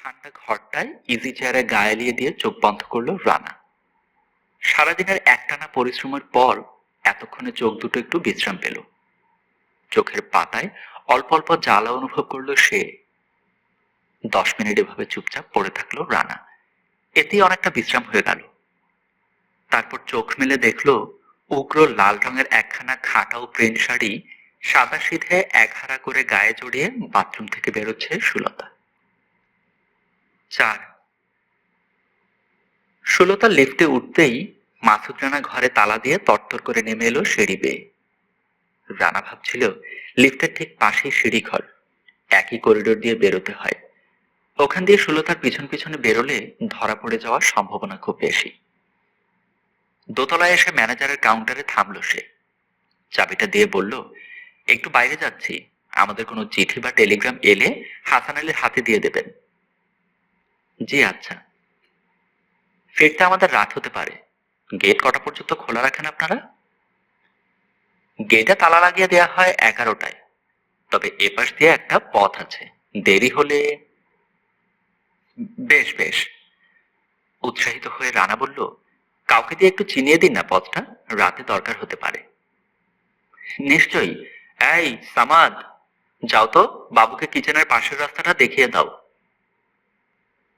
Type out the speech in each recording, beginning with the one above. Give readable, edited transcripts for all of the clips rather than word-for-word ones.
ঠান্ডা ঘরটায় ইজি চেয়ারে গা এলিয়ে দিয়ে চোখ বন্ধ করলো রানা। সারাদিনের একটানা পরিশ্রমের পর এতক্ষণে চোখ দুটো একটু বিশ্রাম পেল। চোখের পাতায় অল্প অল্প জ্বালা অনুভব করলো সে। 10 মিনিট এভাবে চুপচাপ পড়ে থাকলো রানা। এতেই অনেকটা বিশ্রাম হয়ে গেল। তারপর চোখ মেলে দেখলো উগ্র লাল রঙের একখানা খাটা ও প্রিন্ট শাড়ি সাদা সিধে একহারা করে গায়ে জড়িয়ে বাথরুম থেকে বেরোচ্ছে সুলতা। 4 সুলতা লিফটে উঠতেই মাসুদ রানা ঘরে তালা দিয়ে তরতর করে নেমে এলো সিঁড়ি বেয়ে। রানা ভাবছিল লিফটের ঠিক পাশেই সিঁড়ি ঘর, একই করিডোর দিয়ে বেরোতে হয়। ওখান দিয়ে সুলতার পিছন পিছনে বেরোলে ধরা পড়ে যাওয়ার সম্ভাবনা খুব বেশি। দোতলায় এসে ম্যানেজারের কাউন্টারে থামলো সে। চাবিটা দিয়ে বলল, একটু বাইরে যাচ্ছি, আমাদের কোনো চিঠি বা টেলিগ্রাম এলে হাসান আলীর হাতে দিয়ে দেবেন। জি আচ্ছা। ফিরতে আমাদের রাত হতে পারে, গেট কটা পর্যন্ত খোলা রাখেন আপনারা? গেটে তালা লাগিয়ে দেওয়া হয় 11টায়, তবে এপাশ দিয়ে একটা পথ আছে, দেরি হলে। বেশ বেশ। উৎসাহিত হয়ে রানা বলল, কাউকে দিয়ে একটু চিনিয়ে দিন না পথটা, রাতে দরকার হতে পারে। নিশ্চয়ই। এই সামাদ, যাও তো বাবুকে কিচেনের পাশের রাস্তাটা দেখিয়ে দাও।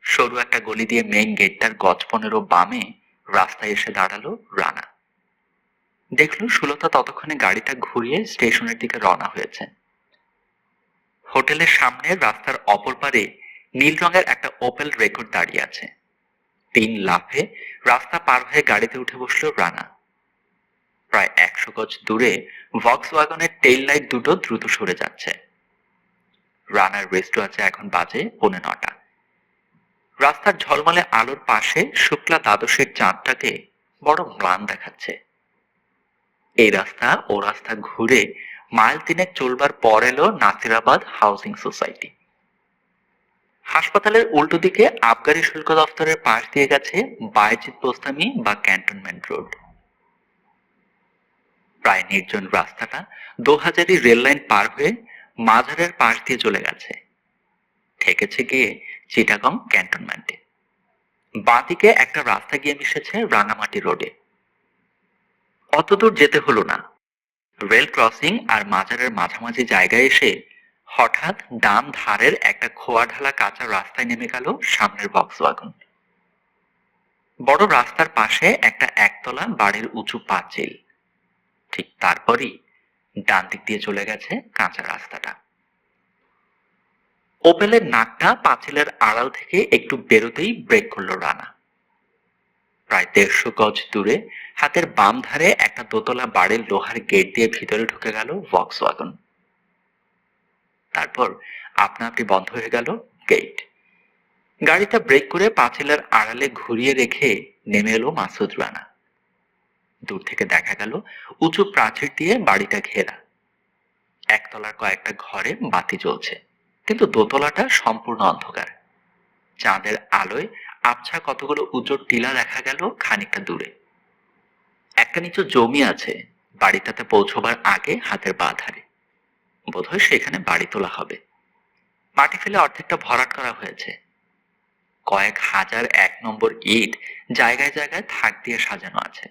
সরু একটা গলি দিয়ে মেইন গেটটার গজ 15 বামে রাস্তায় এসে দাঁড়ালো রানা। দেখলো সুলতা ততক্ষণে গাড়িটা ঘুরিয়ে স্টেশনের দিকে রওনা হয়েছে। হোটেলের সামনে রাস্তার অপর পারে নীল রঙের একটা ওপেল রেকর্ড দাঁড়িয়ে আছে। 3 লাফে রাস্তা পার হয়ে গাড়িতে উঠে বসলো রানা। প্রায় 100 গজ দূরে ভক্সওয়াগনের টেইল লাইট দুটো দ্রুত সরে যাচ্ছে। রানার রেস্ট আছে, এখন বাজে 9:15। রাস্তার ঝলমলে আলোর পাশে শুক্লা দ্বাদশের চাঁদটাকে বড় ম্লান দেখাচ্ছে। এই রাস্তা ও রাস্তা ঘুরে মাইল 3 চলবার পর এলো নাসিরাবাদ হাউজিং সোসাইটি। হাসপাতালের উল্টো দিকে আবগারি শুল্ক দফতরের পাশ দিয়ে গেছে বায়েজিদ বোস্তামি বা ক্যান্টনমেন্ট রোড। প্রায় নির্জন রাস্তাটা দোহাজারি রেল লাইন পার হয়ে মাঝারের পাশ দিয়ে চলে গেছে, ঠেকেছে গিয়ে চিটাগং ক্যান্টনমেন্টে। বাঁদিকে একটা রাস্তা গিয়ে মিশেছে রাঙামাটি রোডে। অতদূর যেতে হলো না। রেল ক্রসিং আর মাজারের মাঝামাঝি জায়গায় এসে হঠাৎ ডান ধারের একটা খোয়া ঢালা কাঁচা রাস্তায় নেমে গেল সামনের ভক্সওয়াগন। বড় রাস্তার পাশে একটা একতলা বাড়ির উঁচু পাঁচিল, ঠিক তারপরই ডান দিক দিয়ে চলে গেছে কাঁচা রাস্তাটা। ওপেলের নাকটা পাঁচিলের আড়াল থেকে একটু বেরোতেই ব্রেক করলো রানা। প্রায় 150 গজ দূরে হাতের বাম ধারে একটা দোতলা বাড়ির লোহার গেট দিয়ে ভিতরে ঢুকে গেল ভক্সওয়াগন। তারপর আপনা আপনি বন্ধ হয়ে গেল গেট। গাড়িটা ব্রেক করে পাঁচিলের আড়ালে ঘুরিয়ে রেখে নেমে এলো মাসুদ রানা। দূর থেকে দেখা গেল উঁচু প্রাচীর দিয়ে বাড়িটা ঘেরা। একতলার কয়েকটা ঘরে বাতি জ্বলছে, কিন্তু দোতলাটা সম্পূর্ণ অন্ধকার। চাঁদের আলোয় আবছা কতগুলো উঁচু টিলা দেখা গেল খানিকটা দূরে। একটা নিচু জমি আছে বাড়িটাতে পৌঁছবার আগে হাতের বাঁ ধারে। বোধহয় সেখানে বাড়ি তোলা হবে। মাটি ফেলে অর্ধেকটা ভরাট করা হয়েছে। কয়েক হাজার 1 নম্বর ইট জায়গায় জায়গায় থাক দিয়ে সাজানো আছে।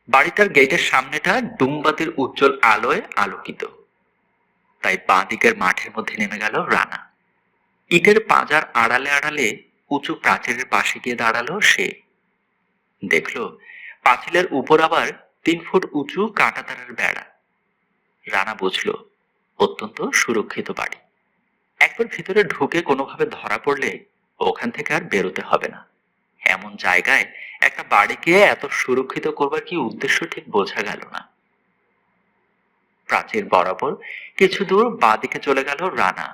বাড়িটার গেটের সামনেটা ডুমবাতির উজ্জ্বল আলোয় আলোকিত। তাই বাঁ দিকের মাঠের মধ্যে নেমে গেল রানা। ইটের পাঁজার আড়ালে আড়ালে উঁচু প্রাচীরের পাশে গিয়ে দাঁড়ালো সে। দেখলো পাঁচিলের উপর আবার 3 ফুট উঁচু কাঁটাতারের বেড়া। রানা বুঝলো অত্যন্ত সুরক্ষিত বাড়ি। একবার ভিতরে ঢুকে কোনোভাবে ধরা পড়লে ওখান থেকে আর বেরোতে হবে না। এমন জায়গায় একটা বাড়িকে এত সুরক্ষিত করবার কি উদ্দেশ্য ঠিক বোঝা গেল না। প্রাচীর বরাবর কিছু দূর বাঁদিকে চলে গেল রানা।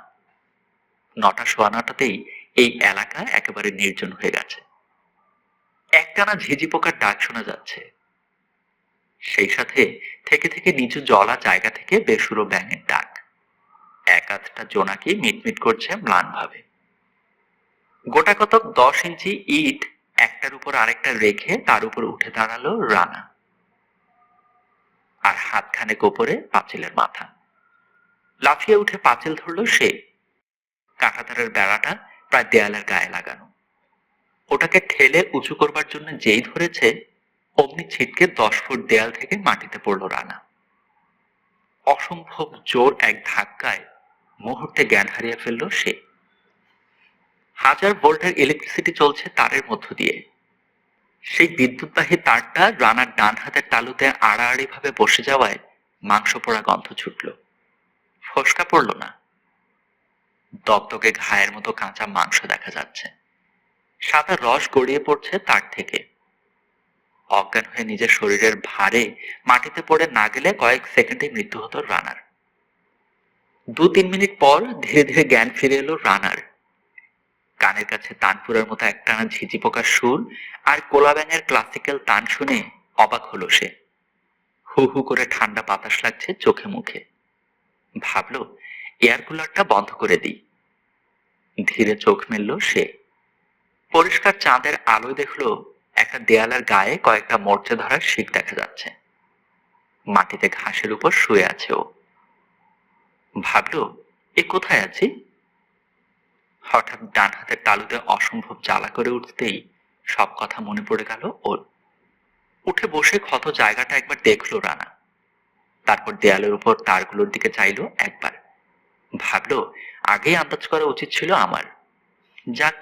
9টা-9:15তেই এই এলাকা একেবারে নির্জন হয়ে গেছে। একটানা ঝিঝি পোকার ডাক শোনা যাচ্ছে। সেই সাথে থেকে থেকে নিচু জলা জায়গা থেকে বেসুরো ব্যাঙের ডাক। এক আধটা জোনাকি মিটমিট করছে ম্লান ভাবে। গোটা কতক 10 ইঞ্চি ইট একটার উপর আরেকটা রেখে তার উপর উঠে দাঁড়ালো রানা। আর হাতখানেক ওপরে পাঁচিলের মাথা। লাফিয়ে উঠে পাঁচিল ধরল সে। কাঁটাতারের বেড়াটা প্রায় দেয়ালের গায়ে লাগানো। ওটাকে ঠেলে উঁচু করবার জন্য যেই ধরেছে, অমনি ছিটকে 10 ফুট দেয়াল থেকে মাটিতে পড়ল রানা। অসম্ভব জোর এক ধাক্কায় মুহূর্তে জ্ঞান হারিয়ে ফেলল সে। 1000 ভোল্টের ইলেকট্রিসিটি চলছে তারের মধ্য দিয়ে। সেই বিদ্যুৎবাহী তারটা রানার ডান হাতের তালুতে আড়াআড়ি ভাবে বসে যাওয়ায় মাংস পোড়া গন্ধ ছুটল। ফোসকা পড়ল না, দগদগে ঘায়ের মতো কাঁচা মাংস দেখা যাচ্ছে। সাদা রস গড়িয়ে পড়ছে তার থেকে। অজ্ঞান হয়ে নিজের শরীরের ভারে মাটিতে পড়ে না গেলে কয়েক সেকেন্ডে মৃত্যু হতো রানার। 2-3 মিনিট পর ধীরে ধীরে জ্ঞান ফিরে এলো রানার। কানের কাছে তানপুরার মতো একটানা ঝিঝি পোকার সুর আর কোলা ব্যাঙের ক্লাসিক্যাল তান শুনে অবাক হলো সে। হু হু করে ঠান্ডা বাতাস লাগছে চোখে মুখে। ভাবলো এয়ার কুলারটা বন্ধ করে দিই। ধীরে চোখ মেলল সে। পরিষ্কার চাঁদের আলোয় দেখলো একটা দেয়ালের গায়ে কয়েকটা মরচে ধরার শিক দেখা যাচ্ছে। মাটিতে ঘাসের উপর শুয়ে আছে ও। ভাবলো এ কোথায় আছি। হঠাৎ ডান হাতের তালুতে অসম্ভব জ্বালা করে উঠতেই সব কথা মনে পড়ে গেল ওর। উঠে বসে ক্ষত জায়গাটা একবার দেখলো রানা। তারপর দেয়ালের উপর তারগুলোর দিকে চাইলো একবার। ভাবলো আগেই আন্দাজ করা উচিত ছিল আমার। যাক,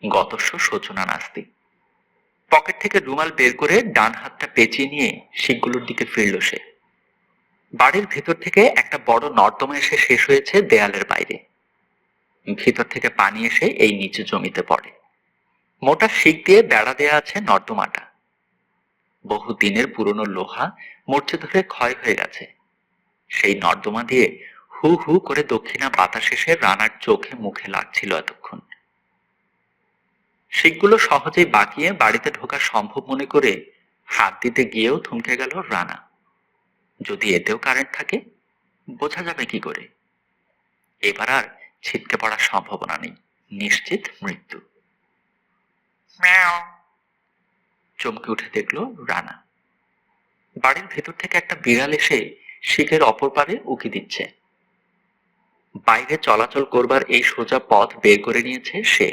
গতস্য সূচনা নাস্তি। পকেট থেকে রুমাল বের করে ডান হাতটা পেঁচিয়ে নিয়ে শিকগুলোর দিকে ফিরল সে। বাড়ির ভেতর থেকে একটা বড় নর্দমা এসে শেষ হয়েছে দেয়ালের বাইরে। ভিতর থেকে পানি এসে এই নিচু জমিতে পড়ে। মোটা শিক দিয়ে বেড়া দেয়া আছে নর্দমাটা। বহু দিনের পুরনো লোহা মরচে ধরে ক্ষয় হয়ে গেছে। সেই নর্দমা দিয়ে হু হু করে দক্ষিণা বাতাস এসে রানার চোখে মুখে লাগছিল এতক্ষণ। শিকগুলো সহজেই বাঁকিয়ে বাড়িতে ঢোকা সম্ভব মনে করে হাত দিতে গিয়েও থমকে গেল রানা। যদি এতেও কারেন্ট থাকে, বোঝা যাবে কি করে। এবার আর ছিটকে পড়ার সম্ভাবনা নেই, নিশ্চিত মৃত্যু। ম্যাও, চমকে উঠে দেখলো রানা। বাড়ির ভেতর থেকে একটা বিড়াল এসে শিকের অপর পারে উকি দিচ্ছে। বাইরে চলাচল করবার এই সোজা পথ বের করে নিয়েছে সে।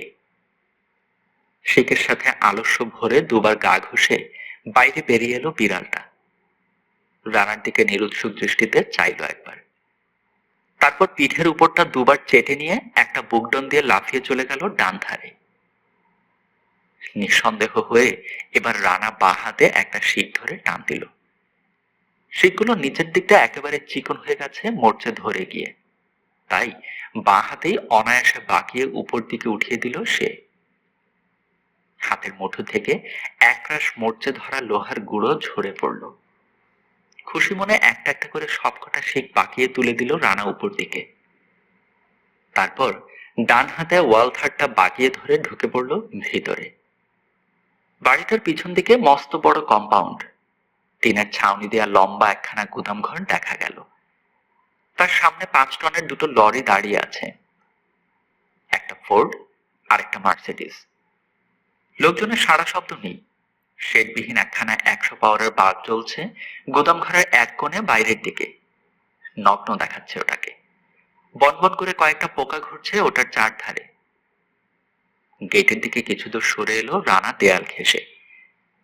শিকের সাথে আলস্য ভরে দুবার গা ঘষে বাইরে বেরিয়ে এলো বিড়ালটা। রানার দিকে নিরুৎসুক দৃষ্টিতে চাইলো একবার। তারপর পিঠের উপরটা দুবার চেটে নিয়ে একটা বুকডন দিয়ে লাফিয়ে চলে গেল ডান ধারে। নিঃসন্দেহ হয়ে এবার রানা বাঁ হাতে একটা শিক ধরে টান দিল। শিকগুলো নিচের দিকটা একেবারে চিকন হয়ে গেছে মরচে ধরে গিয়ে। তাই বাঁ হাতেই অনায়াসে বাঁকিয়ে উপর দিকে উঠিয়ে দিল সে। হাতের মুঠো থেকে একরাশ মরচে ধরা লোহার গুঁড়ো ঝরে পড়ল। খুশি মনে একটা একটা করে সবকটা শিক বাঁকিয়ে তুলে দিল রানা উপর দিকে। তারপর ডান হাতে ওয়াল থারটা বাঁকিয়ে ধরে ঢুকে পড়ল ভিতরে। বাড়িটার পিছন দিকে মস্ত বড় কম্পাউন্ড। টিনের ছাউনি দেয়া লম্বা একখানা গুদাম ঘর দেখা গেল। তার সামনে 5 টনের দুটো লরি দাঁড়িয়ে আছে, একটা ফোর্ড আর একটা মার্সিডিজ। লোকজনের সারা শব্দ নেই। শেডবিহীন একখানা 100 পাওয়ারের বাল্ব জ্বলছে গুদাম ঘরের এক কোণে বাইরের দিকে। নগ্ন দেখাচ্ছে ওটাকে। বনবন করে কয়েকটা পোকা ঘুরছে ওটার চারধারে। গেটের দিকে কিছু দূর সরে এলো রানা দেয়াল ঘেঁষে।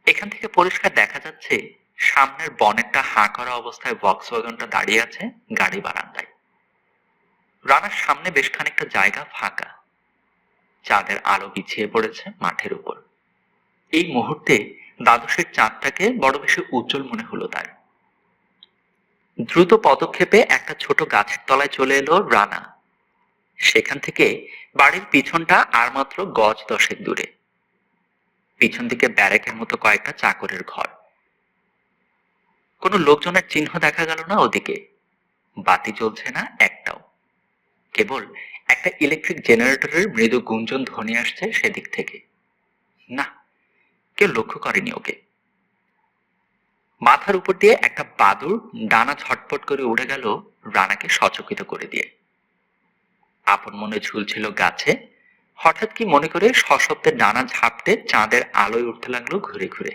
এখান থেকে পরিষ্কার দেখা যাচ্ছে সামনের বনেটটা হাঁ করা অবস্থায় ভক্সওয়াগনটা দাঁড়িয়ে আছে গাড়ি বারান্দায়। রানার সামনে বেশ খানিকটা জায়গা ফাঁকা। চাঁদের আলো বিছিয়ে পড়েছে মাঠের উপর। এই মুহূর্তে দ্বাদশের চাঁদটাকে বড় বেশি উজ্জ্বল মনে হলো তার। দ্রুত পদক্ষেপে একটা ছোট গাছের তলায় চলে এলো রানা। সেখান থেকে বাড়ির পিছনটা আর মাত্র গজ 10 দূরে। পিছন দিকে ব্যারাকের মতো কয়েকটা চাকরের ঘর। কোনো লোকজনের চিহ্ন দেখা গেল না ওদিকে। বাতি জ্বলছে না একটাও। কেবল একটা ইলেকট্রিক জেনারেটরের মৃদু গুঞ্জন ধ্বনি আসছে সেদিক থেকে। না, কেউ লক্ষ্য করেনি ওকে। মাথার উপর দিয়ে একটা বাদুড় ডানা ঝটপট করে উড়ে গেল রানাকে সচকিত করে দিয়ে। আপন মনে ঝুলছিল গাছে, হঠাৎ কি মনে করে সশব্দে ডানা ঝাপটে চাঁদের আলোয় উঠতে লাগলো ঘুরে ঘুরে।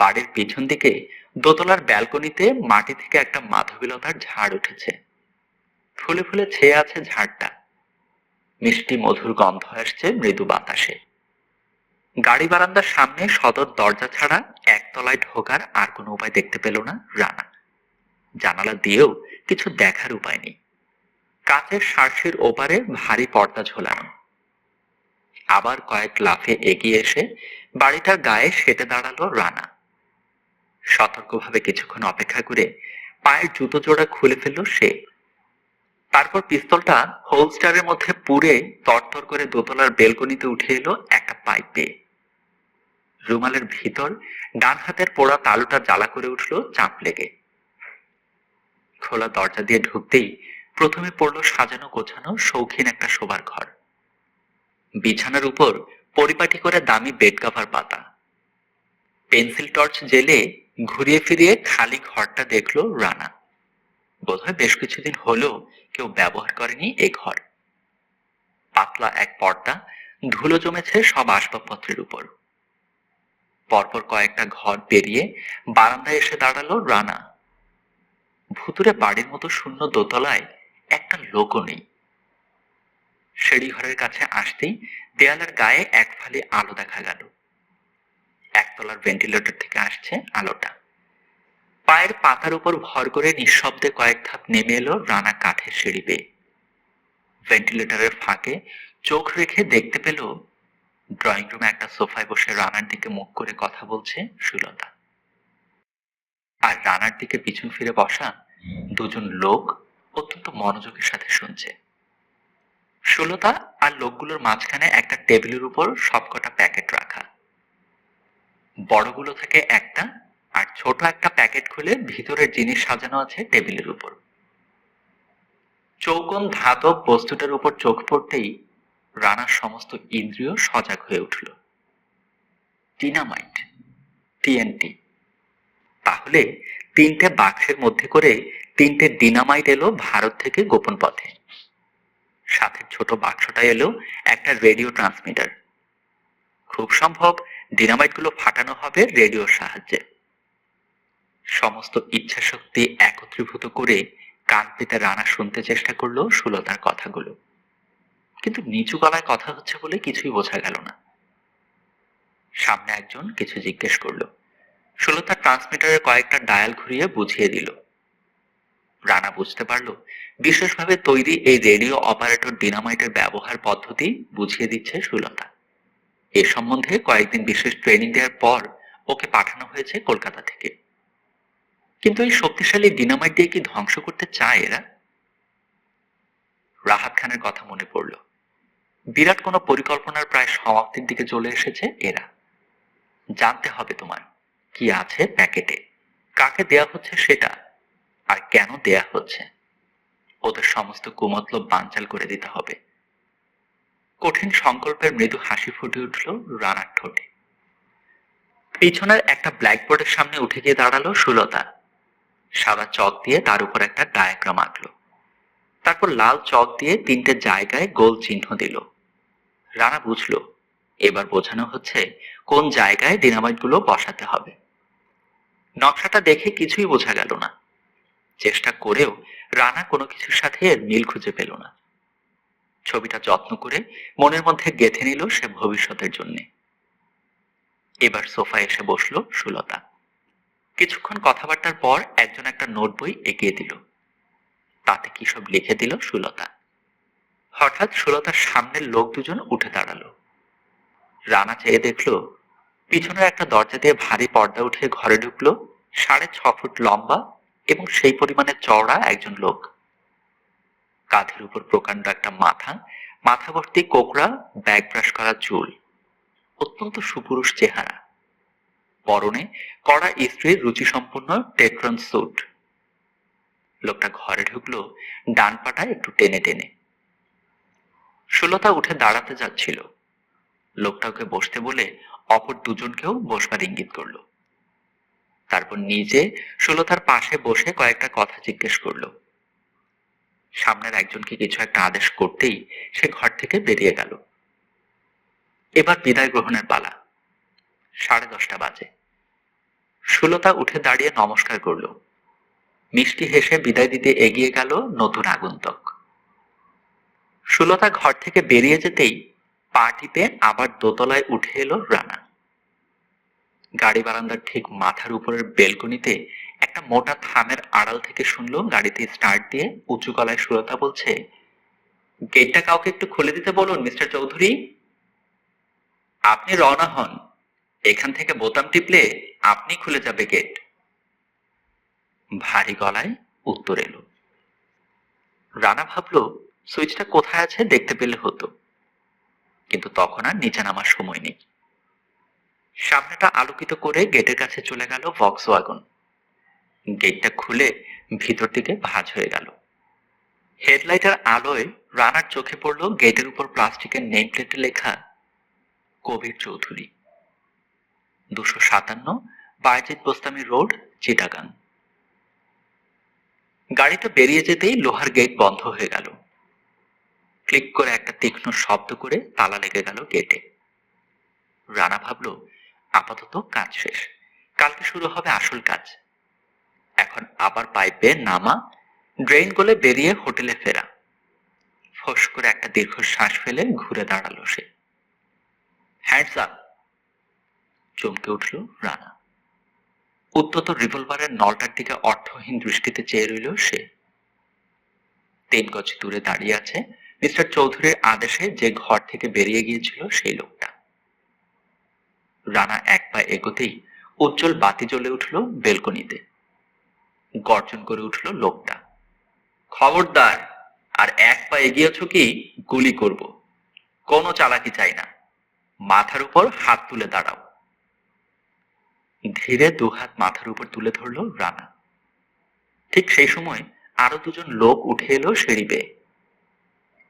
বাড়ির পিছন দিকে দোতলার ব্যালকনিতে মাটি থেকে একটা মাধবীলতার ঝাড় উঠেছে। ফুলে ফুলে ছেয়ে আছে ঝাড়টা। মিষ্টি মধুর গন্ধ আসছে মৃদু বাতাসে। গাড়ি বারান্দার সামনে সদর দরজা ছাড়া একতলায় ঢোকার আর কোনো উপায় দেখতে পেল না রানা। জানালা দিয়েও কিছু দেখার উপায় নেই। কাঁচের সার্সির ওপারে ভারী পর্দা ঝোলানো। আবার কয়েক লাফে এগিয়ে এসে বাড়িটার গায়ে সেটে দাঁড়ালো রানা। সতর্কভাবে কিছুক্ষণ অপেক্ষা করে পায়ের জুতো জোড়া খুলে ফেলল সে। তারপর পিস্তলটা হোলস্টারের মধ্যে পুরে তরতর করে দোতলার বেলকনিতে উঠে এলো একটা পাইপ বেয়ে। রুমালের ভিতর ডান হাতের পোড়া তালুটা জ্বালা করে উঠল চাপ লেগে। খোলা দরজা দিয়ে ঢুকতেই প্রথমে পড়ল সাজানো গোছানো শৌখিন একটা শোবার ঘর। বিছানার উপর পরিপাটি করে দামি বেড কভার পাতা। পেন্সিল টর্চ জেলে ঘুরিয়ে ফিরিয়ে খালি ঘরটা দেখলো রানা। বোধহয় বেশ কিছুদিন হলো কেউ ব্যবহার করেনি এই ঘর। পাতলা এক পর্দা, ধুলো জমেছে সব আসবাবপত্রের উপর। পরপর কয়েকটা ঘর পেরিয়ে বারান্দায় এসে দাঁড়ালো রানা। ভুতুরে বাড়ির মতো শূন্য দোতলায় একটা লোকও নেই। সিঁড়ি ঘরের কাছে আসতেই দেয়ালের গায়ে এক ফালি আলো দেখা গেল। একতলার ভেন্টিলেটর থেকে আসছে আলোটা। পায়ের পাতার উপর ভর করে নিঃশব্দে কয়েক ধাপ নেমে এলো রানা কাঠের সিঁড়ি বেয়ে। ভেন্টিলেটরের ফাঁকে চোখ রেখে দেখতে পেল ড্রয়িং রুমে একটা সোফায় বসে রানার দিকে মুখ করে কথা বলছে সুলতা। আর রানার দিকে পিছন ফিরে বসা দুজন লোক অত্যন্ত মনোযোগের সাথে শুনছে। সুলতা আর লোকগুলোর মাঝখানে একটা টেবিলের উপর সবকটা প্যাকেট রাখা। বড়গুলো থেকে একটা আর ছোট একটা প্যাকেট খুলে ভিতরের জিনিস সাজানো আছে টেবিলের উপর। চৌকোন ধাতব বস্তুটার উপর চোখ পড়তেই রানার সমস্ত ইন্দ্রিয় সজাগ হয়ে উঠল। Dynamite, TNT. তাহলে তিনটে বাক্সের মধ্যে করে তিনটে ডিনামাইট এলো ভারত থেকে গোপন পথে। সাথে ছোট বাক্সটা এলো একটা রেডিও ট্রান্সমিটার। খুব সম্ভব ডিনামাইটগুলো ফাটানো হবে রেডিওর সাহায্যে। সমস্ত ইচ্ছা শক্তি একত্রীভূত করে কান পেতে রানা শুনতে চেষ্টা করলো সুলতার কথাগুলো, কিন্তু নিচু গলায় কথা হচ্ছে বলে কিছুই বোঝা গেল না। সামনে একজন কিছু জিজ্ঞেস করলো। সুলতা ট্রান্সমিটারের কয়েকটা ডায়াল ঘুরিয়ে বুঝিয়ে দিল। রানা বুঝতে পারল বিশেষভাবে তৈরি এই রেডিও অপারেটর ডিনামাইটের ব্যবহার পদ্ধতি বুঝিয়ে দিচ্ছে সুলতা। এ সম্বন্ধে কয়েকদিন বিশেষ ট্রেনিং দেওয়ার পর ওকে পাঠানো হয়েছে কলকাতা থেকে। কিন্তু এই শক্তিশালী ডিনামাইট দিয়ে কি ধ্বংস করতে চায় এরা? রাহাত খানের কথা মনে পড়ল। বিরাট কোনো পরিকল্পনার প্রায় সমাপ্তির দিকে চলে এসেছে এরা। জানতে হবে তোমার কি আছে প্যাকেটে, কাকে দেয়া হচ্ছে সেটা, আর কেন দেয়া হচ্ছে। ওদের সমস্ত কুমতলব বানচাল করে দিতে হবে। কঠিন সংকল্পের মৃদু হাসি ফুটে উঠল রানার ঠোঁটে। পিছনের একটা ব্ল্যাকবোর্ডের সামনে উঠে গিয়ে দাঁড়ালো সুলতা। সাদা চক দিয়ে তার উপর একটা ডায়াগ্রাম আঁকলো। তারপর লাল চক দিয়ে তিনটে জায়গায় গোল চিহ্ন দিল। রানা বুঝলো এবার বোঝানো হচ্ছে কোন জায়গায় ডিনামাইটগুলো বসাতে হবে। নকশাটা দেখে কিছুই বোঝা গেল না। চেষ্টা করেও রানা কোনো কিছুর সাথে এর মিল খুঁজে পেল না। ছবিটা যত্ন করে মনের মধ্যে গেঁথে নিল সে ভবিষ্যতের জন্য। এবার সোফায় এসে বসলো সুলতা। কিছুক্ষণ কথাবার্তার পর একজন একটা নোট বই এগিয়ে দিল। তাতে কি সব লিখে দিল সুলতা। হঠাৎ সুলতার সামনের লোক দুজন উঠে দাঁড়ালো। রানা চেয়ে দেখলো পিছনের একটা দরজা দিয়ে ভারী পর্দা উঠিয়ে ঘরে ঢুকলো 6.5 ফুট লম্বা এবং সেই পরিমাণে চওড়া একজন লোক। কাঁধের উপর প্রকাণ্ড একটা মাথা, মাথা ভর্তি কোকড়া ব্যাগ ব্রাশ করা চুল, অত্যন্ত সুপুরুষ চেহারা। পরনে কড়া ইস্ত্রির রুচিসম্পন্ন টেট্রন স্যুট। লোকটা ঘরে ঢুকলো ডান পাটা একটু টেনে টেনে। সুলতা উঠে দাঁড়াতে যাচ্ছিল। লোকটা ওকে বসতে বলে অপর দুজনকেও বসবার ইঙ্গিত করলো। তারপর নিজে সুলতার পাশে বসে কয়েকটা কথা জিজ্ঞেস করলো। সামনের একজনকে কিছু একটা আদেশ করতেই সে ঘর থেকে বেরিয়ে গেল। এবার বিদায় গ্রহণের পালা। 10:30 বাজে। সুলতা উঠে দাঁড়িয়ে নমস্কার করলো। মিষ্টি হেসে বিদায় দিতে এগিয়ে গেল নতুন আগন্তুক। সুলতা ঘর থেকে বেরিয়ে যেতেই পা টিপে আবার দোতলায় উঠে এলো রানা। গাড়ি বারান্দার ঠিক মাথার উপরের বেলকনিতে একটা মোটা থামের আড়াল থেকে শুনলো গাড়িতে স্টার্ট দিয়ে উঁচু গলায় সুলতা বলছে, গেটটা কাউকে একটু খুলে দিতে বলুন মিস্টার চৌধুরী। আপনি রওনা হন, এখান থেকে বোতাম টিপলে আপনি খুলে যাবে গেট। ভারী গলায় উত্তর এলো। রানা ভাবলো সুইচটা কোথায় আছে দেখতে পেলে হতো, কিন্তু তখন আর নিচে নামার সময় নেই। সামনেটা আলোকিত করে গেটের কাছে চলে গেল ভক্সওয়াগন। গেটটা খুলে ভিতর দিকে ভাঁজ হয়ে গেল। হেডলাইটের আলোয় রানার চোখে পড়ল গেটের উপর প্লাস্টিকের নেম প্লেটে লেখা কবির চৌধুরী, 257 বায়েজিদ বোস্তামি রোড, চিটাগাং। গাড়িটা বেরিয়ে যেতেই লোহার গেট বন্ধ হয়ে গেল। ক্লিক করে একটা তীক্ষ্ণ শব্দ করে তালা লেগে গেল গেটে। রানা ভাবল আপাতত কাজ শেষ, কালকে শুরু হবে আসল কাজ। এখন আবার পাইপে নামা, ড্রেন গলে বেরিয়ে হোটেলে ফেরা। ফোঁস করে একটা দীর্ঘ শ্বাস ফেলে ঘুরে দাঁড়ালো সে। Hands up! চমকে উঠল রানা। উত্তত রিভলভারের নলটার দিকে অর্থহীন দৃষ্টিতে চেয়ে রইল সে। 3 গজ দূরে দাঁড়িয়ে আছে মিস্টার চৌধুরীর আদেশে যে ঘর থেকে বেরিয়ে গিয়েছিল সেই লোকটা। রানা এক পা এগোতেই উজ্জ্বল বাতি জ্বলে উঠল বেলকনিতে। গর্জন করে উঠল লোকটা, খবরদার, আর এক পা এগিয়েছ কি গুলি করব। কোনো চালাকি চাই না, মাথার উপর হাত তুলে দাঁড়াও। ধীরে দুহাত মাথার উপর তুলে ধরল রানা। ঠিক সেই সময় আরো 2 জন লোক উঠে এলো সিঁড়ি বেয়ে।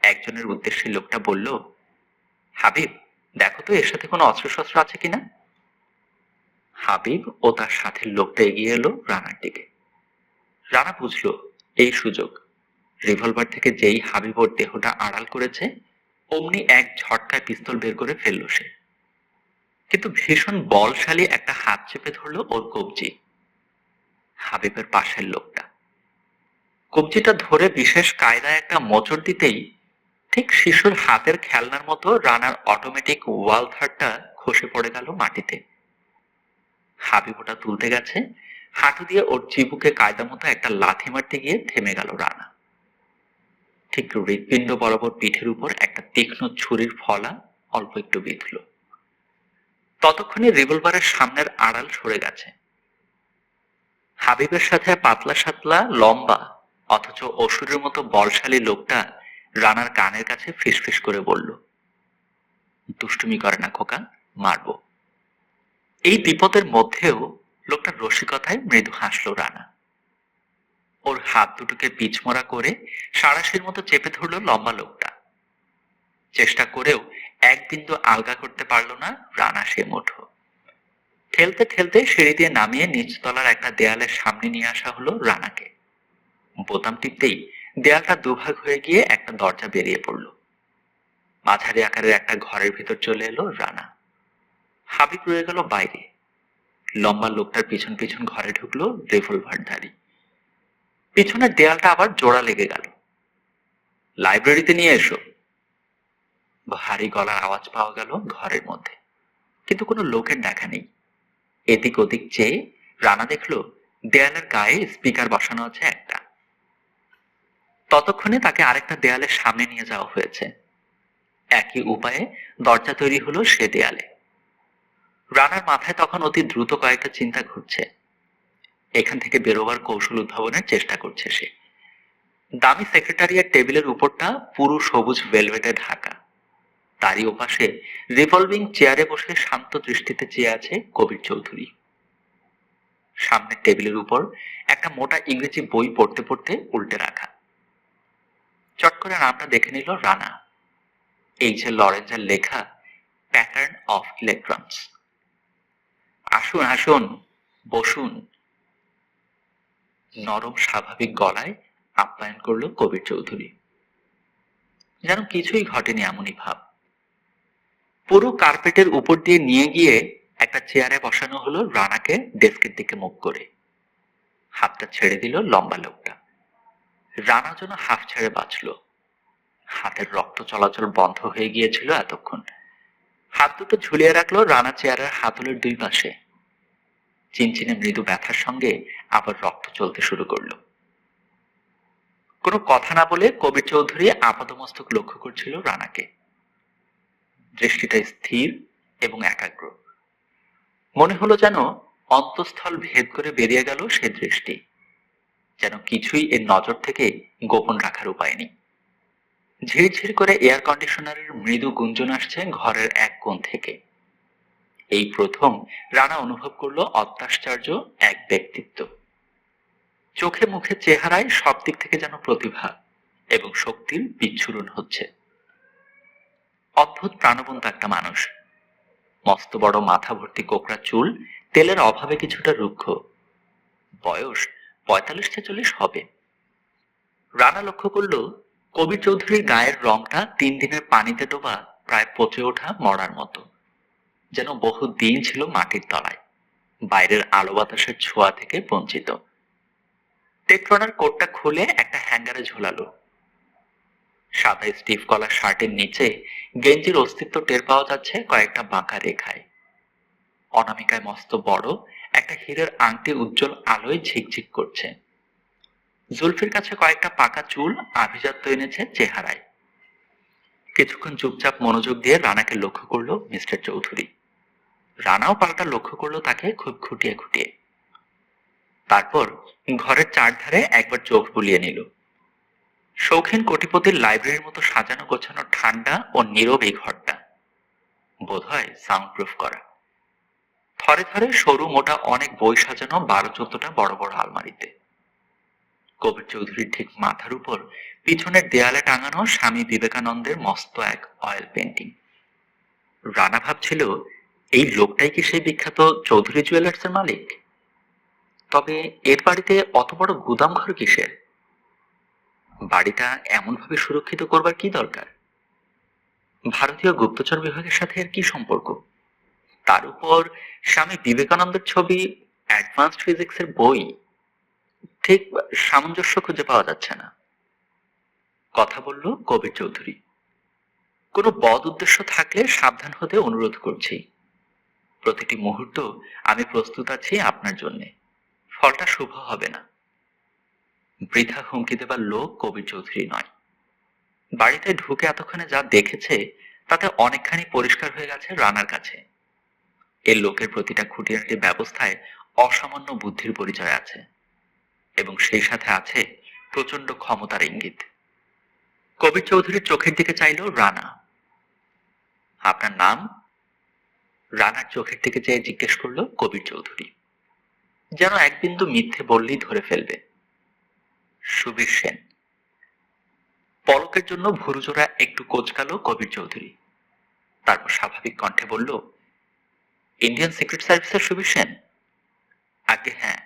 একজনের উদ্দেশ্যে লোকটা বলল, হাবিব, দেখো তো এর সাথে কোনো অস্ত্রশস্ত্র আছে কিনা। হাবিব ও তার সাথের লোকটা এগিয়ে এলো রানার দিকে। রানা বুঝলো এই সুযোগ। রিভলভার থেকে যেই হাবিব ওর দেহটা আড়াল করেছে, অমনি এক ঝটকায় পিস্তল বের করে ফেললো সে। কিন্তু ভীষণ বলশালী একটা হাত চেপে ধরলো ওর কবজি। হাবিবের পাশের লোকটা কবজিটা ধরে বিশেষ কায়দায় একটা মোচড় দিতেই ঠিক শিশুর হাতের খেলনার মতো রানার অটোমেটিক ওয়ালথারটা খসে পড়ে গেল মাটিতে। হাবিব ওটা তুলতে গেছে, হাঁটু দিয়ে ওর চিবুকে কায়দা মতো একটা লাথি মারতে গিয়ে থেমে গেল রানা। ঠিক হৃৎপিণ্ড বরাবর পিঠের উপর একটা তীক্ষ্ণ ছুরির ফলা অল্প একটু বিঁধল। ততক্ষণে রিভলভারের সামনের আড়াল সরে গেছে। হাবিবের সাথে পাতলা সাতলা লম্বা অথচ অসুরের মতো বলশালী লোকটা রানার কানের কাছে ফিসফিস করে বলল, দুষ্টুমি করে না খোকা, মারব। এই বিপদের মধ্যেও লোকটার রসিকতায় মৃদু হাসল রানা। ওর হাত দুটোকে পিছমরা করে সাঁড়াশির মতো চেপে ধরল লম্বা লোকটা। চেষ্টা করেও এক বিন্দু আলগা করতে পারল না রানা সে মুঠো। ঠেলতে ঠেলতে সিঁড়ি দিয়ে নামিয়ে নিচতলার একটা দেয়ালের সামনে নিয়ে আসা হলো রানাকে। বোতাম টিপতেই দেয়ালটা দুভাগ হয়ে গিয়ে একটা দরজা বেরিয়ে পড়ল। মাঝারি আকারের একটা ঘরের ভেতর চলে এলো রানা। হাবিব রয়ে গেল বাইরে। লম্বা লোকটার পিছন পিছন ঘরে ঢুকলো রিভলভারধারী। পিছনের দেয়ালটা আবার জোড়া লেগে গেল। লাইব্রেরিতে নিয়ে এসো। ভারী গলার আওয়াজ পাওয়া গেল ঘরের মধ্যে, কিন্তু কোনো লোকের দেখা নেই। এদিক ওদিক চেয়ে রানা দেখলো দেয়ালের গায়ে স্পিকার বসানো আছে একটা। ততক্ষণে তাকে আরেকটা দেয়ালের সামনে নিয়ে যাওয়া হয়েছে। একই উপায়ে দরজা তৈরি হলো সে দেয়ালে। রানার মাথায় তখন অতি দ্রুত কয়েকটা চিন্তা ঘুরছে। এখান থেকে বেরোবার কৌশল উদ্ভাবনের চেষ্টা করছে সে। দামি সেক্রেটারিয়ার টেবিলের উপরটা পুরো সবুজ ভেলভেটে ঢাকা। তারই ওপাশে রিভলভিং চেয়ারে বসে শান্ত দৃষ্টিতে চেয়ে আছে কবির চৌধুরী। সামনের টেবিলের উপর একটা মোটা ইংরেজি বই পড়তে পড়তে উল্টে রাখা। চট করে নামটা দেখে নিল রানা। এই যে লরেন্সের লেখা প্যাটার্ন অফ ইলেকট্রনস। আসুন আসুন, বসুন, নরম স্বাভাবিক গলায় আপ্যায়ন করলো কবির চৌধুরী। যেন কিছুই ঘটেনি এমনই ভাব। পুরো কার্পেটের উপর দিয়ে নিয়ে গিয়ে একটা চেয়ারে বসানো হলো রানাকে ডেস্কের দিকে মুখ করে। হাতটা ছেড়ে দিল লম্বা লোকটা। রানা যেন হাফ ছেড়ে বাঁচল। হাতের রক্ত চলাচল বন্ধ হয়ে গিয়েছিল এতক্ষণ। হাত দুটো ঝুলিয়ে রাখলো রানা চেয়ারের হাতলের দুই পাশে। চিনচিনে মৃদু ব্যথার সঙ্গে আবার রক্ত চলতে শুরু করলো। কোনো কথা না বলে কবির চৌধুরী আপাদমস্তক লক্ষ্য করছিল রানাকে। দৃষ্টিটা স্থির এবং একাগ্র। মনে হলো যেন অন্তঃস্থল ভেদ করে বেরিয়ে গেল সে দৃষ্টি, যেন কিছুই এর নজর থেকে গোপন রাখার উপায় নেই। ঝিরঝির করে এয়ার কন্ডিশনারের মৃদু গুঞ্জন আসছে ঘরের এক কোণ থেকে। এই প্রথম রানা অনুভব করলো অত্যাশ্চর্য এক ব্যক্তিত্ব। চোখে মুখে চেহারায় সব দিক থেকে যেন প্রতিভা এবং শক্তির বিচ্ছুরণ হচ্ছে। অদ্ভুত প্রাণবন্ত একটা মানুষ। মস্ত বড় মাথা ভর্তি কোকড়া চুল, তেলের অভাবে কিছুটা রুক্ষ। বয়স 45-46 হবে। রানা লক্ষ্য করল কবির চৌধুরীর গায়ের রংটা 3 দিনের পানিতে ডোবা প্রায় পচে ওঠা মরার মতো, যেন বহু দিন ছিল মাটির তলায়, বাইরের আলো বাতাসের ছোঁয়া থেকে বঞ্চিত। টেট্রনার কোটটা খুলে একটা হ্যাঙ্গারে ঝোলালো। সাদা স্টিফ কলার শার্টের নিচে গেঞ্জির অস্তিত্ব টের পাওয়া যাচ্ছে কয়েকটা বাঁকা রেখায়। অনামিকায় মস্ত বড় একটা হীরের আংটি উজ্জ্বল আলোয় ঝিকঝিক করছে। জুলফির কাছে কয়েকটা পাকা চুল আভিজাত্য এনেছে চেহারায়। কিছুক্ষণ চুপচাপ মনোযোগ দিয়ে রানাকে লক্ষ্য করলো মিস্টার চৌধুরী। রানাও পাল্টা লক্ষ্য করলো তাকে খুব খুঁটিয়ে খুঁটিয়ে। তারপর ঘরের চারধারে একবার চোখ বুলিয়ে নিল। শৌখিন কোটিপতির লাইব্রেরির মতো সাজানো গোছানো ঠান্ডা ও নীরব এই ঘরটা, বোধহয় সাউন্ড প্রুফ করা। থরে থরে সরু মোটা অনেক বই সাজানো 12-14টা বড় বড় আলমারিতে। কবির চৌধুরীর ঠিক মাথার উপর পিছনের দেয়ালে টাঙানো স্বামী বিবেকানন্দের মস্ত এক অয়েল পেন্টিং। রানা ভাবছিল এই লোকটাই কি সেই বিখ্যাত চৌধুরী জুয়েলার্সের মালিক? তবে এর বাড়িতে অত বড় গুদাম ঘর কিসের? বাড়িটা এমনভাবে সুরক্ষিত করবার কি দরকার? ভারতীয় গুপ্তচর বিভাগের সাথে এর কি সম্পর্ক? তার উপর স্বামী বিবেকানন্দের ছবি, অ্যাডভান্সড ফিজিক্সের বই, ঠিক সামঞ্জস্য খুঁজে পাওয়া যাচ্ছে না। কথা বলল কবির চৌধুরী। কোনো বদ উদ্দেশ্য থাকলে সাবধান হতে অনুরোধ করছি। প্রতিটি মুহূর্ত আমি প্রস্তুত আছি আপনার জন্যে। ফলটা শুভ হবে না। বৃথা হুমকি দেবার লোক কবির চৌধুরী নয়। বাড়িতে ঢুকে এতক্ষণে যা দেখেছে তাতে অনেকখানি পরিষ্কার হয়ে গেছে রানার কাছে। এই লোকের প্রতিটা খুঁটিনাটি ব্যবস্থায় অসামান্য বুদ্ধির পরিচয় আছে, এবং সেই সাথে আছে প্রচন্ড ক্ষমতার ইঙ্গিত। কবির চৌধুরীর চোখের দিকে চাইল রানা। আপনার নাম? রানার চোখের দিকে চেয়ে জিজ্ঞেস করলো কবির চৌধুরী, যেন এক বিন্দু মিথ্যে বললেই ধরে ফেলবে। সুবীর সেন। পলকের জন্য ভুরুজোড়া একটু কোঁচকালো কবির চৌধুরী। তারপর স্বাভাবিক কণ্ঠে বলল, ইন্ডিয়ান সিক্রেট সার্ভিসের সুবীর সেন? আগে হ্যাঁ।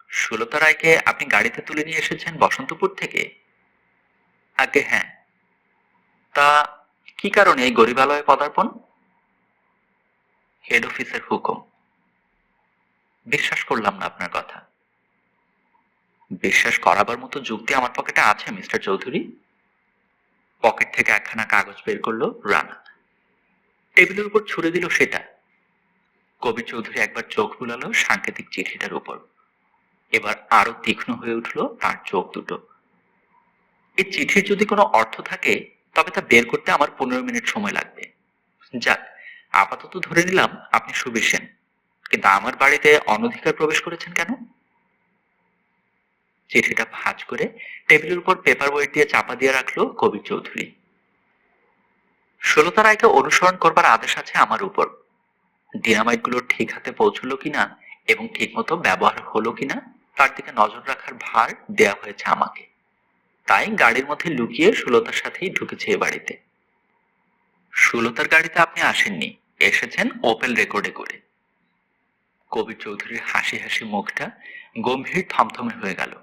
সুলতা রায়কে আপনি গাড়িতে তুলে নিয়ে এসেছেন বসন্তপুর থেকে? আগে হ্যাঁ। তা কি কারণে এই গরিবালয়ে পদার্পণ? হেড অফিসের হুকুম। বিশ্বাস করলাম না আপনার কথা। বিশ্বাস করাবার মতো যুক্তি আমার পকেটে আছে মিস্টার চৌধুরী। পকেট থেকে একখানা কাগজ বের করলো রানা। টেবিলের উপর ছুড়ে দিল সেটা। কবির চৌধুরী একবার চোখ বুলালো সাংকেতিক চিঠিটার উপর। এবার আরো তীক্ষ্ণ হয়ে উঠল তার চোখ দুটো। এই চিঠির যদি কোনো অর্থ থাকে তবে তা বের করতে আমার 15 মিনিট সময় লাগবে। যাক, আপাতত ধরে নিলাম আপনি সুবীর সেন, কিন্তু আমার বাড়িতে অনধিকার প্রবেশ করেছেন কেন? চিঠিটা ভাঁজ করে টেবিলের উপর পেপার ওয়েট দিয়ে চাপা দিয়ে রাখলো কবির চৌধুরী। সুলতা রায়কে অনুসরণ করবার আদেশ আছে আমার উপর। ডিনামাইট গুলো ঠিক হাতে পৌঁছলো কিনা এবং ঠিক মতো ব্যবহার হলো কিনা তার দিকে নজর রাখার ভার দেয়া হয়েছে আমাকে। তাই গাড়ির মধ্যে লুকিয়ে সুলতার সাথেই ঢুকেছে এ বাড়িতে। সুলতার গাড়িতে আপনি আসেননি, এসেছেন ওপেল রেকর্ডে করে। কবির চৌধুরীর হাসি হাসি মুখটা গম্ভীর থমথমে হয়ে গেল।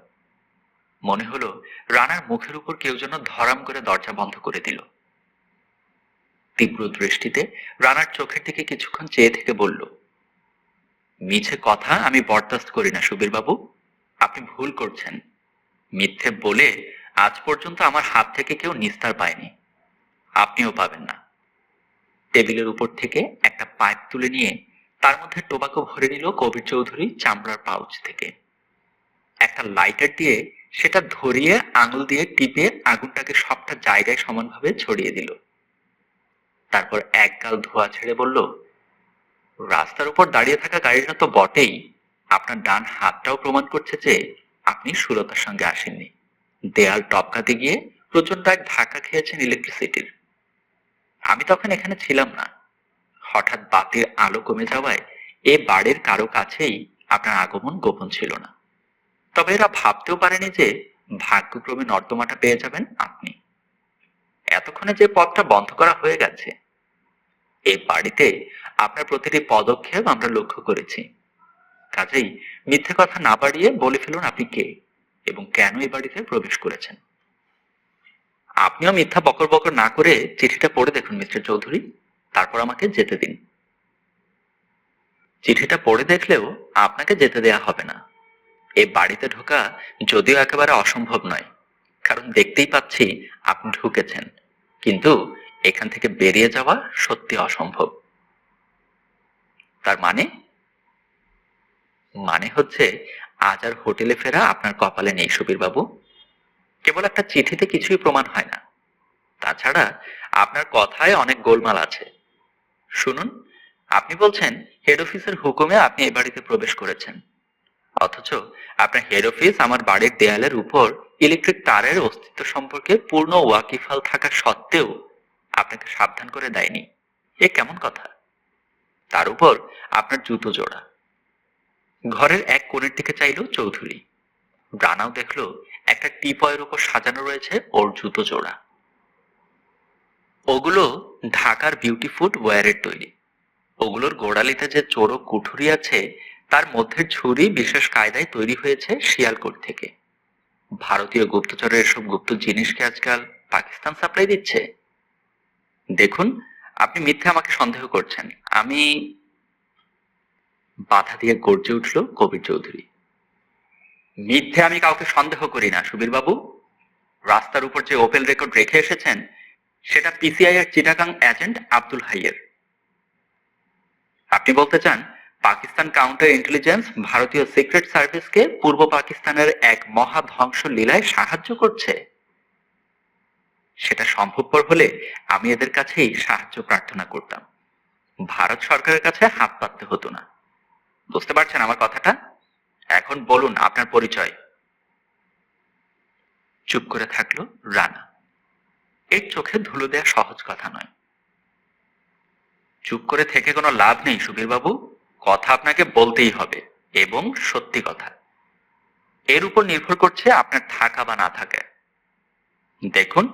মনে হলো রানার মুখের উপর কেউ যেন ধরাম করে দরজা বন্ধ করে দিল। তীব্র দৃষ্টিতে রানার চোখের দিকে কিছুক্ষণ চেয়ে থেকে বলল, মিছে কথা আমি বরদাস্ত করি না সুবীর বাবু। আপনি ভুল করছেন। মিথ্যে বলে আজ পর্যন্ত আমার হাত থেকে কেউ নিস্তার পায়নি, আপনিও পাবেন না। টেবিলের উপর থেকে একটা পাইপ তুলে নিয়ে তার মধ্যে টোবাকো ভরে নিল কবির চৌধুরী চামড়ার পাউচ থেকে। একটা লাইটার দিয়ে সেটা ধরিয়ে আঙুল দিয়ে টিপে আগুনটাকে সবটা জায়গায় সমানভাবে ছড়িয়ে দিল। তারপর এক গাল ধোঁয়া ছেড়ে বলল, রাস্তার উপর দাঁড়িয়ে থাকা গাড়িটা তো বটেই, আপনার ডান হাতটাও প্রমাণ করছে যে আপনি সুলতার সঙ্গে আসেননি। দেয়াল টপকাতে গিয়ে প্রচন্ড এক ধাক্কা খেয়েছেন ইলেকট্রিসিটির। আমি তখন এখানে ছিলাম না। হঠাৎ বাতির আলো কমে যাওয়ায় এ বাড়ির কারো কাছেই আপনার আগমন গোপন ছিল না। তবে এরা ভাবতেও পারেনি যে ভাগ্যক্রমে নর্দমাটা পেয়ে যাবেন আপনি। এতক্ষণে যে পথটা বন্ধ করা হয়ে গেছে, এই বাড়িতে আপনার প্রতিটি পদক্ষেপ আমরা লক্ষ্য করেছি। কাজেই মিথ্যে কথা না বাড়িয়ে বলে ফেলুন আপনি কে এবং কেন এই বাড়িতে প্রবেশ করেছেন। আপনিও মিথ্যা বকর বকর না করে চিঠিটা পড়ে দেখুন মিস্টার চৌধুরী, তারপর আমাকে যেতে দিন। চিঠিটা পড়ে দেখলেও আপনাকে যেতে দেয়া হবে না। এই বাড়িতে ঢোকা যদিও একেবারে অসম্ভব নয়, কারণ দেখতেই পাচ্ছি আপনি ঢুকেছেন, কিন্তু এখান থেকে বেরিয়ে যাওয়া সত্যি অসম্ভব। তার মানে মানে হচ্ছে আজ আর হোটেলে ফেরা আপনার কপালে নেই সুবীর বাবু। কেবল একটা চিঠিতে কিছুই প্রমাণ হয় না। তাছাড়া আপনার কথায় অনেক গোলমাল আছে। শুনুন, আপনি বলছেন হেড অফিসের হুকুমে আপনি এ বাড়িতে প্রবেশ করেছেন, অথচ আপনার হেড অফিস আমার বাড়ির দেয়ালের উপর ইলেকট্রিক তারের অস্তিত্ব সম্পর্কে পূর্ণ ওয়াকিফাল থাকা সত্ত্বেও আপনাকে সাবধান করে দেয়নি। এ কেমন কথা? তার উপর আপনার জুতো জোড়া। ঘরের এক কোণের দিকে চাইল চৌধুরী। রানাও দেখলো একটা টিপয়ের উপর সাজানো রয়েছে ওর জুতো জোড়া। ওগুলো ঢাকার বিউটি ফুড ওয়্যারের তৈরি। ওগুলোর গোড়ালিতে যে চোরক কুঠুরি আছে, তার মধ্যে ছুরি বিশেষ কায়দায় তৈরি হয়েছে শিয়ালকোট থেকে। ভারতীয় গুপ্তচরের এসব গুপ্ত জিনিসকে আজকাল পাকিস্তান সাপ্লাই দিচ্ছে। দেখুন, আপনি মিথ্যে আমাকে সন্দেহ করছেন। আমি বাধা দিয়ে গর্জে উঠল কবির চৌধুরী। মিথ্যে আমি কাউকে সন্দেহ করি না সুবীর বাবু। রাস্তার উপর যে ওপেল রেকর্ড রেখে এসেছেন, সেটা পিসিআই এর চিটাগাং এজেন্ট আব্দুল হাইয়ের। আপনি বলতে চান পাকিস্তান কাউন্টার ইন্টেলিজেন্স ভারতীয় সিক্রেট সার্ভিসকে পূর্ব পাকিস্তানের এক মহা ধ্বংস লীলায় সাহায্য করছে? সেটা সম্ভবপর হলে আমি এদের কাছেই সাহায্য প্রার্থনা করতাম, ভারত সরকারের কাছে হাত পাততে হতো না। বুঝতে পারছেন আমার কথাটা? এখন বলুন আপনার পরিচয়। চুপ করে থাকলো রানা। এর চোখে ধুলো দেয়া সহজ কথা নয়। চুপ করে থেকে কোনো লাভ নেই সুবীর বাবু, কথা আপনাকে বলতেই হবে, এবং সত্যি কথা। এর উপর নির্ভর করছে আপনার থাকা বা না থাকা। দেখুন,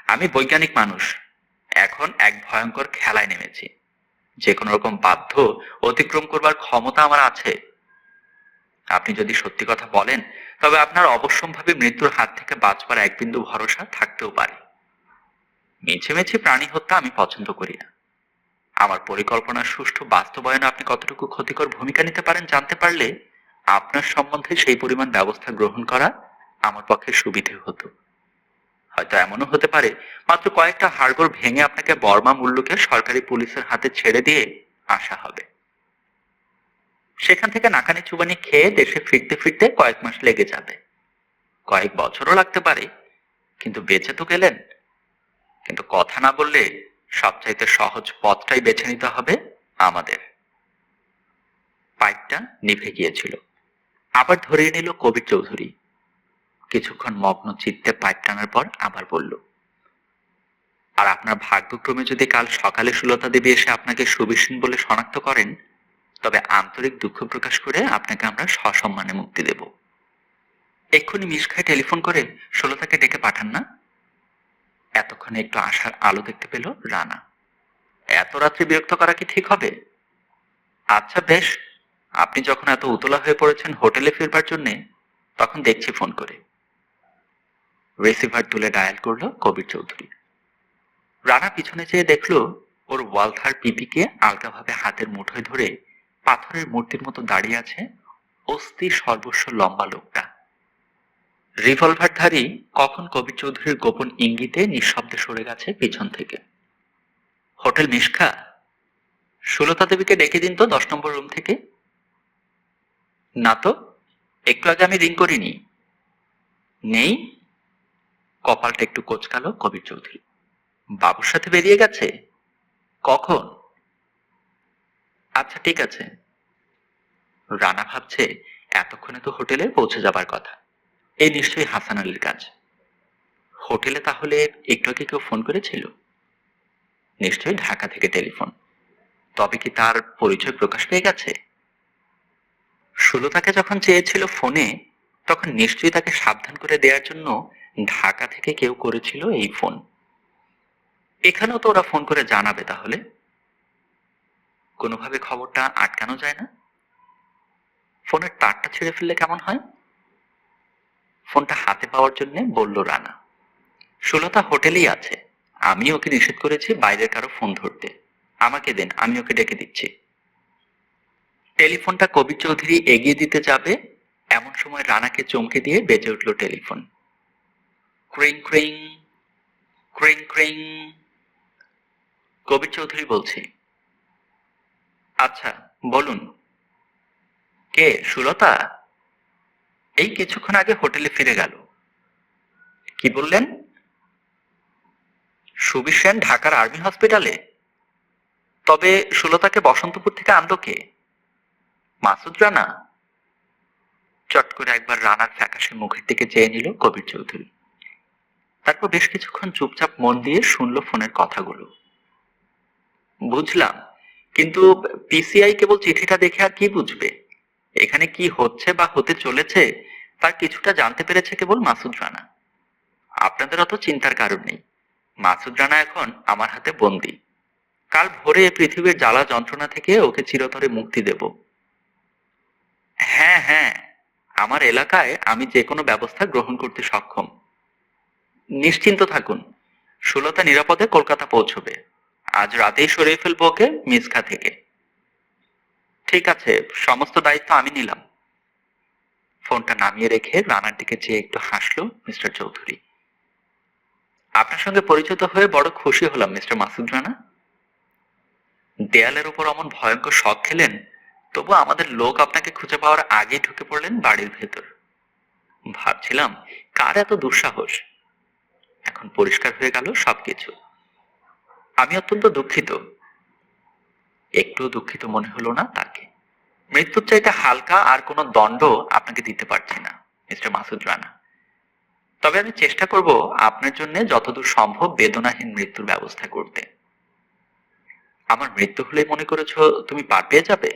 আমি বৈজ্ঞানিক মানুষ। এখন এক ভয়ঙ্কর খেলায় নেমেছি। যে কোনো রকম বাধ্য অতিক্রম করবার ক্ষমতা আমার আছে। আপনি যদি সত্যি কথা বলেন, তবে আপনার অবশ্যম্ভাবী মৃত্যুর হাত থেকে বাঁচবার এক বিন্দু ভরসা থাকতেও পারে। মিছেমিছি প্রাণী হত্যা আমি পছন্দ করি না। আমার পরিকল্পনার সুষ্ঠু বাস্তবায়নে আপনি কতটুকু ক্ষতিকর ভূমিকা নিতে পারেন জানতে পারলে আপনার সম্বন্ধে সেই পরিমাণ ব্যবস্থা গ্রহণ করা আমার পক্ষে সুবিধে হতো। হয়তো এমনও হতে পারে মাত্র কয়েকটা হাড়গোড় ভেঙে আপনাকে বর্মা মুল্লুকের সরকারি পুলিশের হাতে ছেড়ে দিয়ে আসা হবে। সেখান থেকে নাকানি চুবানি খেয়ে দেশে ফিরতে ফিরতে কয়েক মাস লেগে যাবে, কয়েক বছরও লাগতে পারে, কিন্তু বেঁচে তো গেলেন। কিন্তু কথা না বললে সবচাইতে সহজ পথটাই বেছে নিতে হবে আমাদের। পাইপটা নিভে গিয়েছিল। আবার ধরিয়ে নিল কবির চৌধুরী। কিছুক্ষণ মগ্ন চিত্তে পাইপ টানার পর আবার বলল, আর আপনার ভাগ্যক্রমে যদি কাল সকালে সুলতা দেবী এসে আপনাকে সুবিসীন বলে শনাক্ত করেন, তবে আন্তরিক দুঃখ প্রকাশ করে আপনাকে আমরা সসম্মানে মুক্তি দেব। এক্ষুনি মিশখায় টেলিফোন করে সুলতাকে ডেকে পাঠান না। এতক্ষণে একটু আশার আলো দেখতে পেল রানা। এত রাত্রে বিরক্ত করা কি ঠিক হবে? আচ্ছা বেশ, আপনি যখন এত উতলা হয়ে পড়েছেন হোটেলে ফিরবার জন্যে, তখন দেখছি ফোন করে। রিসিভার তুলে ডায়াল করলো কবির চৌধুরী। রানা পিছনে চেয়ে দেখলো ওর ওয়ালথার পিপিকে আলগাভাবে হাতের মুঠোয় ধরে পাথরের মূর্তির মতো দাঁড়িয়ে আছে অস্থি সর্বস্ব লম্বা লোকটা। রিভলভারধারী কখন কবির চৌধুরীর গোপন ইঙ্গিতে নিঃশব্দে সরে গেছে পিছন থেকে। হোটেল মিশখা, সুলতা দেবীকে ডেকে দিন তো 10 নম্বর রুম থেকে। না তো, একটু আগে আমি রিং করিনি। নেই? কপালটা একটু কোঁচকালো কবির চৌধুরী। বাবুর সাথে বেরিয়ে গেছে? কখন? আচ্ছা ঠিক আছে। রানা ভাবছে এতক্ষণে তো হোটেলে পৌঁছে যাবার কথা। এই নিশ্চয়ই হাসান আলীর কাজ। হোটেলে তাহলে একটু আগে কেউ ফোন করেছিল? নিশ্চয়ই ঢাকা থেকে টেলিফোন। তবে কি তার পরিচয় প্রকাশ পেয়ে গেছে? সুলতাকে যখন চেয়েছিল ফোনে, তখন নিশ্চয়ই তাকে সাবধান করে দেওয়ার জন্য ঢাকা থেকে কেউ করেছিল এই ফোন। এখানেও তো ওরা ফোন করে জানাবে তাহলে। কোনোভাবে খবরটা আটকানো যায় না? ফোনের তারটা ছিঁড়ে ফেললে কেমন হয়? ফোনটা হাতে পাওয়ার জন্য বলল রানা, সুলতা হোটেলেই আছে। আমি ওকে নিষেধ করেছি বাইরের কারো ফোন ধরতে। আমাকে দেন, আমি ওকে ডেকে দিচ্ছি। টেলিফোনটা কবির চৌধুরী এগিয়ে দিতে যাবে, এমন সময় রানাকে চমকে দিয়ে বেজে উঠল টেলিফোন। ক্রিং ক্রিং, ক্রিং ক্রিং। কবির চৌধুরী বলছি। আচ্ছা বলুন। কে, সুলতা? এই কিছুক্ষণ আগে হোটেলে ফিরে গেল। কি বললেন? সুবীর সেন ঢাকার আর্মি হসপিটালে? তবে সুলতাকে বসন্তপুর থেকে আনলো কে? মাসুদ রানা? চট করে একবার রানার ফ্যাকাশে মুখের দিকে চেয়ে নিল কবির চৌধুরী। তারপর বেশ কিছুক্ষণ চুপচাপ মন দিয়ে শুনল ফোনের কথাগুলো। বুঝলাম, কিন্তু পিসিআই কেবল চিঠিটা দেখে আর কি বুঝবে? এখানে কি হচ্ছে বা হতে চলেছে তার কিছুটা জানতে পেরেছে কেবল মাসুদ রানা। আপনাদের অত চিন্তার কারণ নেই। মাসুদ রানা এখন আমার হাতে বন্দী। কাল ভোরে পৃথিবীর জ্বালা যন্ত্রণা থেকে ওকে চিরতরে মুক্তি দেব। হ্যাঁ হ্যাঁ, আমার এলাকায় আমি যে কোনো ব্যবস্থা গ্রহণ করতে সক্ষম। নিশ্চিন্ত থাকুন, সুলতা নিরাপদে কলকাতা পৌঁছবে। আজ রাতেই সরিয়ে ফেলবো ওকে মিসখা থেকে। ঠিক আছে, সমস্ত দায়িত্ব আমি নিলাম। ফোনটা নামিয়ে রেখে রানার দিকে চেয়ে একটু হাসলো মিস্টার চৌধুরী। আপনার সঙ্গে পরিচিত হয়ে বড় খুশি হলাম মিস্টার মাসুদ রানা। দেয়ালের উপর অমন ভয়ঙ্কর শক খেলেন, তবু আমাদের লোক আপনাকে খুঁজে পাওয়ার আগেই ঢুকে পড়লেন বাড়ির ভেতর। ভাবছিলাম কার এত দুঃসাহস। এখন পরিষ্কার হয়ে গেল সবকিছু। আমি অত্যন্ত দুঃখিত। একটু দুঃখিত মনে হলো না তাকে। মৃত্যুর চাইতে হালকা আর কোনো দণ্ড আপনাকে দিতে পারছি না মিস্টার মাসুদ রানা। তবে আমি চেষ্টা করব আপনার জন্য যতদূর সম্ভব বেদনাহীন মৃত্যুর ব্যবস্থা করতে। আমার মৃত্যু হলেই মনে করেছো তুমি পার পেয়ে যাবে?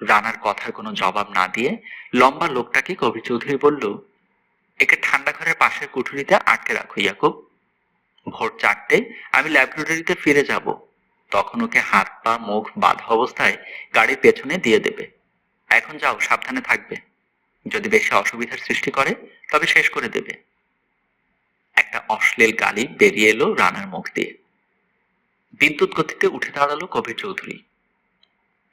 রানার কথার কোনো জবাব না দিয়ে লম্বা লোকটাকে কবির চৌধুরী বলল, একে ঠান্ডা ঘরের পাশের কুঠুরিতে আটকে রাখো ইয়াকুব। ভোর 4টে আমি ল্যাবরেটরিতে ফিরে যাব। তখন ওকে হাত পা মুখ বাঁধা অবস্থায় গাড়ির পেছনে দিয়ে দেবে। এখন যাও, সাবধানে থাকবে। যদি বেশি অসুবিধার সৃষ্টি করে তবে শেষ করে দেবে। একটা অশ্লীল গালি বেরিয়ে এলো রানার মুখ দিয়ে। বিদ্যুৎ গতিতে উঠে দাঁড়ালো কবির চৌধুরী।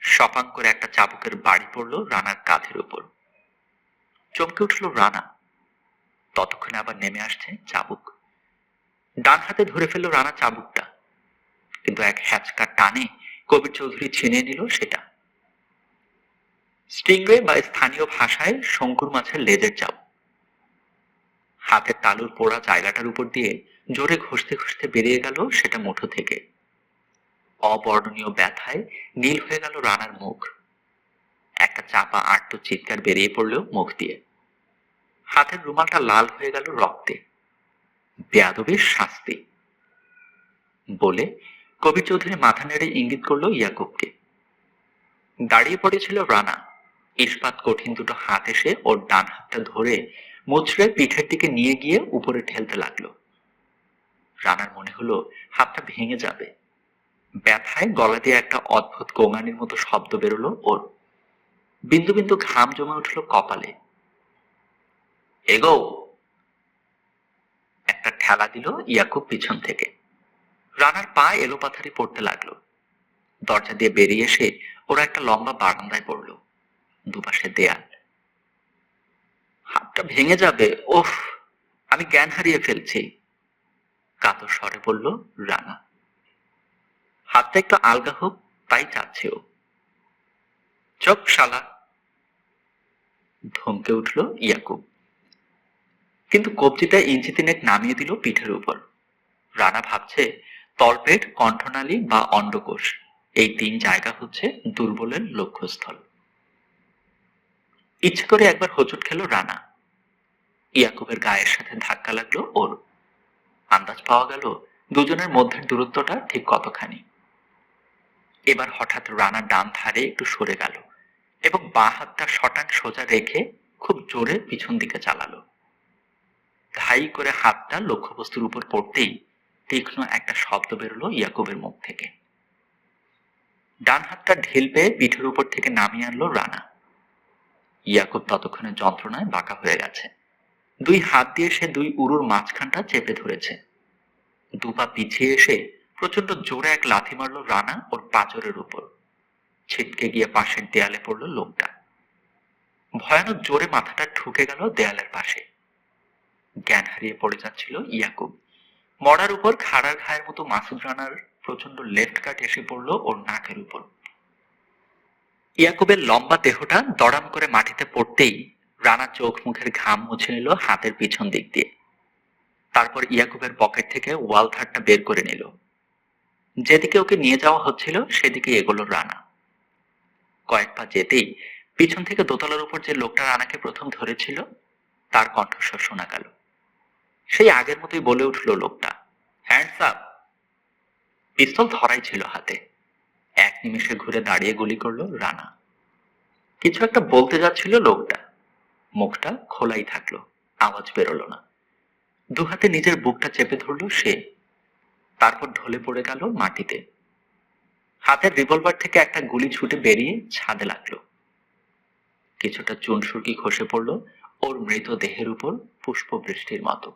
সপাং করে একটা চাবুকের বাড়ি পড়লো রানার কাঁধের উপর। চমকে উঠল রানা। ততক্ষণে আবার নেমে আসছে চাবুক। ডান হাতে ধরে ফেললো রানা চাবুকটা, কিন্তু এক হ্যাচকা টানে কবির চৌধুরী ছিনিয়ে নিল সেটা। স্টিংরে বা স্থানীয় ভাষায় শঙ্কুর মাছের লেজের চাবুক। হাতের তালুর পোড়া জায়গাটার উপর দিয়ে জোরে ঘষতে ঘষতে বেরিয়ে গেল সেটা মুঠো থেকে। অবর্ণনীয় ব্যথায় নীল হয়ে গেল রানার মুখ। একটা চাপা আর্ত চিৎকার বেরিয়ে পড়ল মুখ দিয়ে। হাতের রুমালটা লাল হয়ে গেল রক্তে। বেয়াদবির শাস্তি বলে কবির চৌধুরী মাথা নেড়ে ইঙ্গিত করলো ইয়াকুবকে। দাঁড়িয়ে পড়েছিল রানা। ইস্পাত কঠিন দুটো হাত এসে ওর ডান হাতটা ধরে মুচড়ে পিঠের দিকে নিয়ে গিয়ে উপরে ঠেলতে লাগলো। রানার মনে হলো হাতটা ভেঙে যাবে। ব্যথায় গলা দিয়ে একটা অদ্ভুত গোঙানির মতো শব্দ বেরোলো ওর। বিন্দু বিন্দু ঘাম জমে উঠলো কপালে। এগো! একটা ঠেলা দিল ইয়াকুব পিছন থেকে। রানার পা এলোপাথারি পড়তে লাগলো। দরজা দিয়ে বেরিয়ে এসে ওরা একটা লম্বা বারান্দায় পড়লো। দুপাশে দেয়াল। হাতটা হাতটা ভেঙে যাবে। ওফ, আমি জ্ঞান হারিয়ে ফেলছি, কাতর স্বরে বলল রানা। হাতটা একটু আলগা হোক তাই চাচ্ছে ও। চুপ শালা, ধমকে উঠল ইয়াকুব, কিন্তু কবজিটা ইঞ্চি তিনেক নামিয়ে দিল পিঠের উপর। রানা ভাবছে তলপেট, কণ্ঠনালী বা অন্ডকোষ, এই 3 জায়গা হচ্ছে দুর্বলের লক্ষ্যস্থল। ইচ্ছে করে একবার হোঁচট খেল রানা। ইয়াকুবের গায়ের সাথে ধাক্কা লাগলো ওর। আন্দাজ পাওয়া গেল দুজনের মধ্যের দূরত্বটা ঠিক কতখানি। এবার হঠাৎ রানা ডান ধারে একটু সরে গেল এবং বাঁ হাতটা শটান সোজা রেখে খুব জোরে পিছন দিকে চালালো। ঘাই করে হাতটা লক্ষ্যবস্তুর উপর পড়তেই তীক্ষ্ণ একটা শব্দ বেরোলো ইয়াকুবের মুখ থেকে। ডান হাতটা ঢিল পেয়ে পিঠের উপর থেকে নামিয়ে আনলো রানা। ইয়াকুব ততক্ষণে যন্ত্রণায় বাঁকা হয়ে গেছে। 2 হাত দিয়ে সে 2 উরুর মাঝখানটা চেপে ধরেছে। 2 পা পিছিয়ে এসে প্রচন্ড জোরে এক লাথি মারলো রানা ওর পাঁজরের উপর। ছিটকে গিয়ে পাশের দেয়ালে পড়লো লোকটা। ভয়ানক জোরে মাথাটা ঠুকে গেল দেয়ালের পাশে। জ্ঞান হারিয়ে পড়ে যাচ্ছিল ইয়াকুব। মরার উপর খাড়ার ঘায়ের মতো মাসুদ রানার প্রচন্ড লেফট কাট এসে পড়লো ওর নাকের উপর। ইয়াকুবের লম্বা দেহটা দড়াম করে মাটিতে পড়তেই রানা চোখ মুখের ঘাম মুছে নিল হাতের পিছন দিক দিয়ে। তারপর ইয়াকুবের পকেট থেকে ওয়ালথারটা বের করে নিল। যেদিকে ওকে নিয়ে যাওয়া হচ্ছিল সেদিকে এগোলো রানা। কয়েক পা যেতেই পিছন থেকে দোতলার উপর যে লোকটা রানাকে প্রথম ধরেছিল তার কণ্ঠস্বর শোনা গেল। সেই আগের মতোই বলে উঠল লোকটা, হ্যান্ডস আপ। পিস্তল ধরাই ছিল হাতে। এক নিমিষে ঘুরে দাঁড়িয়ে গুলি করলো রানা। কিছু একটা বলতে যাচ্ছিল লোকটা, মুখটা খোলাই থাকলো, আওয়াজ বেরোলো না। 2 হাতে নিজের বুকটা চেপে ধরল সে। তারপর ঢলে পড়ে গেল মাটিতে। হাতের রিভলভার থেকে একটা গুলি ছুটে বেরিয়ে ছাদে লাগলো। কিছুটা চুন সুরকি খসে পড়ল ওর মৃত দেহের উপর পুষ্পবৃষ্টির মতো।